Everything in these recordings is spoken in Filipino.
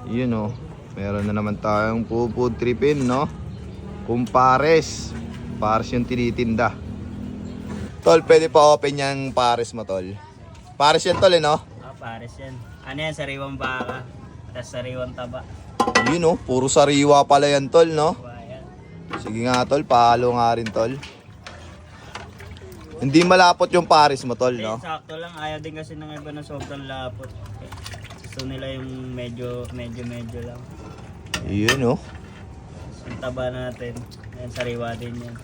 Yun o. Meron na naman tayong food tripin, no? Kumpares. Pares yung tinitinda. Tol, pwede pa open yung pares mo, tol. Pares yan, tol, no? Pares yan. Ano yan, sariwang baka. Tapos sariwang taba. Yun o, puro sariwa pala yan, tol, no? Ayan. Sige nga, tol, pahalo nga rin, tol. Hindi malapot yung pares mo, tol, no? Sakto lang. Ayaw din kasi ng iba na sobrang lapot. Gusto nila yung medyo lang. Yun o. Yung taba natin. Ayan, sariwa din yan.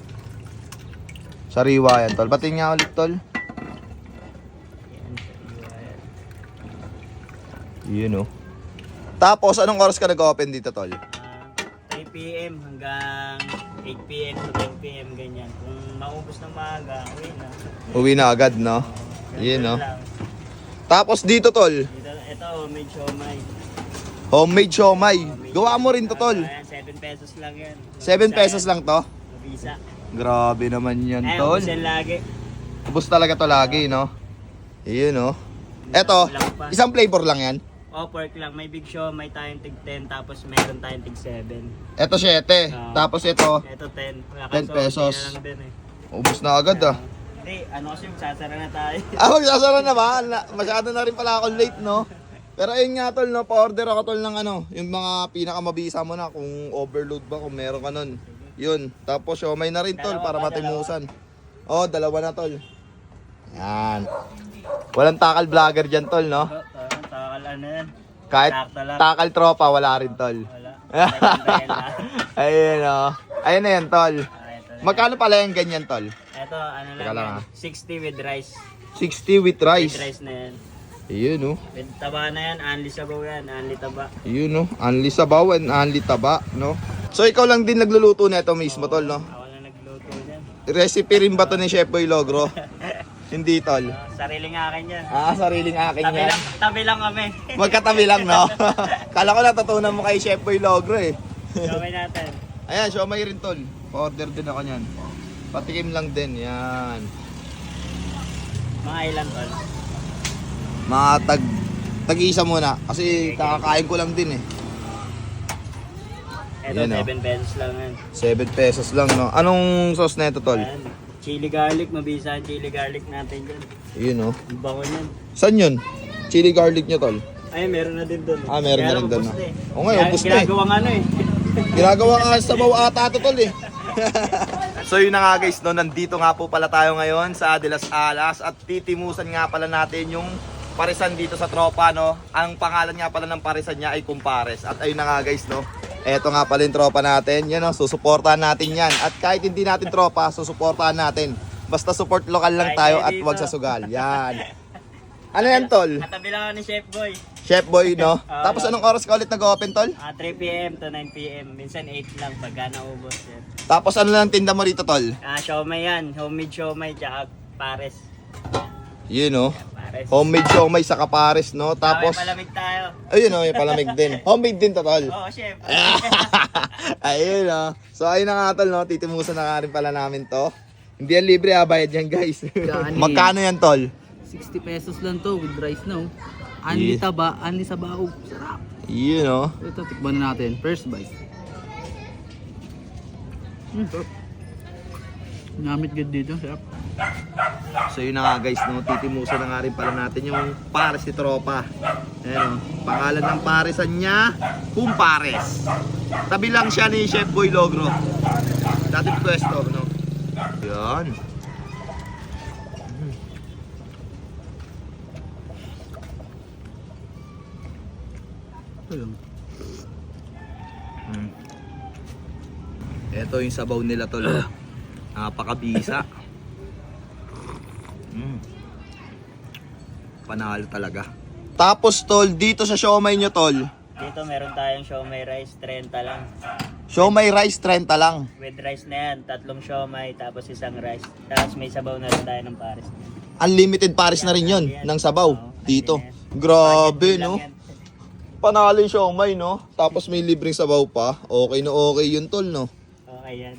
Sariwa yan, tol. Batiin nga ulit, tol. Ayan, sariwa yan. Yun o. Tapos, anong oras ka nag-open dito, tol? 3 p.m. hanggang 8 p.m. to 10 p.m. ganyan. Kung maubos ng maaga, uwi na. Uwi na agad, no? Yun, no? Lang. Tapos dito, tol. Ito, homemade siomay. Homemade siomay. Gawa mo rin to, tol. Ayan, 7 pesos lang yan. 7 pesos lang to. Mabisa. Grabe naman yan, Ayan, tol. ubos yan lagi. Ubus talaga to lagi, no? Yun, no? Eto, Kulang pa. isang flavor lang yan. Pork lang. May big siomay tayong tig 10, tapos meron tayong tig 7. Eto 7. Tapos ito, Ito 10. Wala 10 pesos. Na lang din eh. ubus na agad, ah. Hindi, ano kasi magsasara na tayo. Magsasara na ba? Masyado na rin pala ako late, no? Pero ayun nga, tol, no? Pa-order ako, tol, ng ano, yung mga pinakamabisa mo na, kung overload ba, kung meron ka nun. Yun. Tapos, siomay na rin, tol, para matimusan. Oh, dalawa na, tol. Yan. Walang takal vlogger dyan, tol, no? Takal ano yan. Kahit Sakto lang. takal tropa, wala rin, tol. Wala. Ayun, oh. Ayun na yan, tol. Ito na. Magkano pala yung ganyan, tol? Ito, ano Teka lang, lang yan. 60 with rice. 60 with rice. With rice na yan. Ayun, oh. With taba na yan, anli sabaw yan, anli taba. Yun, no? Anli sabaw and anli taba, no? So, ikaw lang din nagluluto na ito mismo, tol, no? Ako na nagluto yan. Recipe rin ba to ni Chef Boy Logro? Hindi, tol. Sariling akin yan. Sariling akin yan. Tabi lang kami. Magkatabi lang, no? Kala ko natutunan mo kay Chef Boy Logro, eh. Gawin natin. Ayan, siomay rin, tol. Order din ako niyan. Patikim lang din, yan. Mga ilan tol? Mga tag-isa muna. Kasi kakakain ko lang din, eh. Ito, Yan, 7 pesos lang yan. 7 pesos lang, no? Anong sauce na ito, tol? Ayan. Chili garlic, mabisa ang chili garlic natin dyan. Yun, no? Ang bango niyan. Saan yun? Chili garlic nyo, tol? Ay, meron na din doon. Meron na rin doon, no? Oo nga, ubos na, eh. Ginagawang ano eh. Ginagawa nga sa sabaw ata to, tol, eh. So yun na nga, guys, no, nandito nga po pala tayo ngayon sa De Las Alas at titimusan nga pala natin yung parisan dito sa tropa, no. Ang pangalan nga pala ng parisan niya ay Kumpares. At ayun na nga, guys, no. Eto nga pala yung tropa natin. Yan, no, susuportahan natin yan. At kahit hindi natin tropa, susuportahan natin. Basta support lokal lang tayo at wag sa sugal. Yan. Ano yan, tol? Katabi lang ako ni Chef Boy. Chef Boy, no? Tapos anong oras ka ulit nag-open, tol? 3 p.m. to 9 p.m. Minsan 8 lang pagka naubos yan. Tapos ano lang tinda mo rito, tol? Siomay yan. Homemade siomay tsaka pares. Yun, no? Pares. Homemade siomay sa kapares, no? Tapos, Okay, palamig tayo. ayun, no? May palamig din. Homemade din to, tol. Oo, chef. Ayun, no? So, ayun na nga, tol, no? Titimusan na nga rin pala namin to. Hindi yan libre, bayad yan, guys. Magkano yan, tol? 60 pesos lang to with rice na. Anli Yeah. taba, anli sabaw. Sarap. Yun, no? Ito, tikman na natin. First bite. Namit good dito. Sarap. So, yun na nga, guys, no? Titimusan na nga rin pala natin yung pares ni tropa. Ayan, no? Pangalan ng paresan niya, Kumpares. Tabi lang siya ni Chef Boy Logro. Dating pwesto, no? Yan. Ayun. Ito yung sabaw nila, tol. Napakabisa. Panalo talaga. Tapos, tol, dito sa siomay nyo, tol, Dito meron tayong siomay rice, 30 lang. siomay rice 30 lang. With rice na yan, 3 siomay, tapos isang rice. Tapos may sabaw na rin tayo ng pares. Unlimited pares na rin yun, ng sabaw. Oo, Dito. ayun na yan. Grabe, Budget no? lang yan. Panalo yung siomay, no? Tapos may libreng sabaw pa. Okay na okay yun, tol, no? Okay yan.